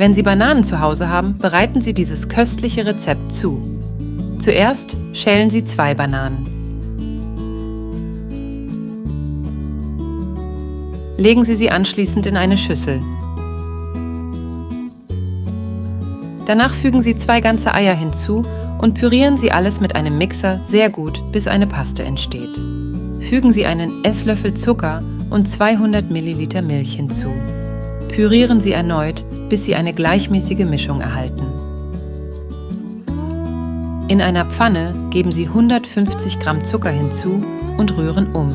Wenn Sie Bananen zu Hause haben, bereiten Sie dieses köstliche Rezept zu. Zuerst schälen Sie 2 Bananen. Legen Sie sie anschließend in eine Schüssel. Danach fügen Sie 2 ganze Eier hinzu und pürieren Sie alles mit einem Mixer sehr gut, bis eine Paste entsteht. Fügen Sie einen Esslöffel Zucker und 200 Milliliter Milch hinzu. Pürieren Sie erneut, bis Sie eine gleichmäßige Mischung erhalten. In einer Pfanne geben Sie 150 Gramm Zucker hinzu und rühren um.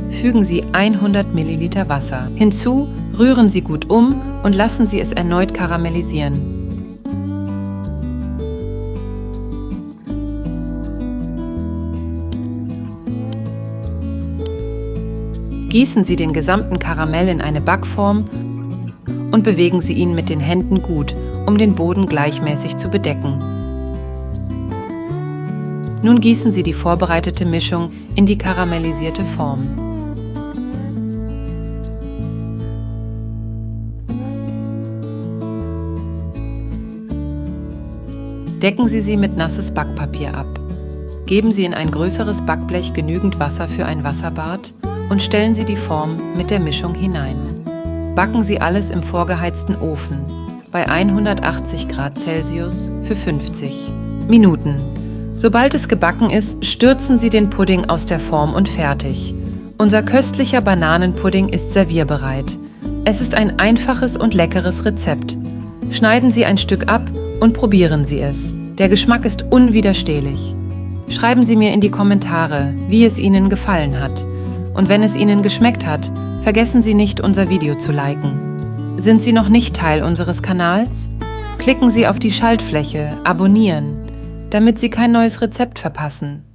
Fügen Sie 100 Milliliter Wasser hinzu, rühren Sie gut um und lassen Sie es erneut karamellisieren. Gießen Sie den gesamten Karamell in eine Backform und bewegen Sie ihn mit den Händen gut, um den Boden gleichmäßig zu bedecken. Nun gießen Sie die vorbereitete Mischung in die karamellisierte Form. Decken Sie sie mit nasses Backpapier ab. Geben Sie in ein größeres Backblech genügend Wasser für ein Wasserbad und stellen Sie die Form mit der Mischung hinein. Backen Sie alles im vorgeheizten Ofen bei 180 Grad Celsius für 50 Minuten. Sobald es gebacken ist, stürzen Sie den Pudding aus der Form und fertig. Unser köstlicher Bananenpudding ist servierbereit. Es ist ein einfaches und leckeres Rezept. Schneiden Sie ein Stück ab und probieren Sie es. Der Geschmack ist unwiderstehlich. Schreiben Sie mir in die Kommentare, wie es Ihnen gefallen hat. Und wenn es Ihnen geschmeckt hat, vergessen Sie nicht, unser Video zu liken. Sind Sie noch nicht Teil unseres Kanals? Klicken Sie auf die Schaltfläche Abonnieren, damit Sie kein neues Rezept verpassen.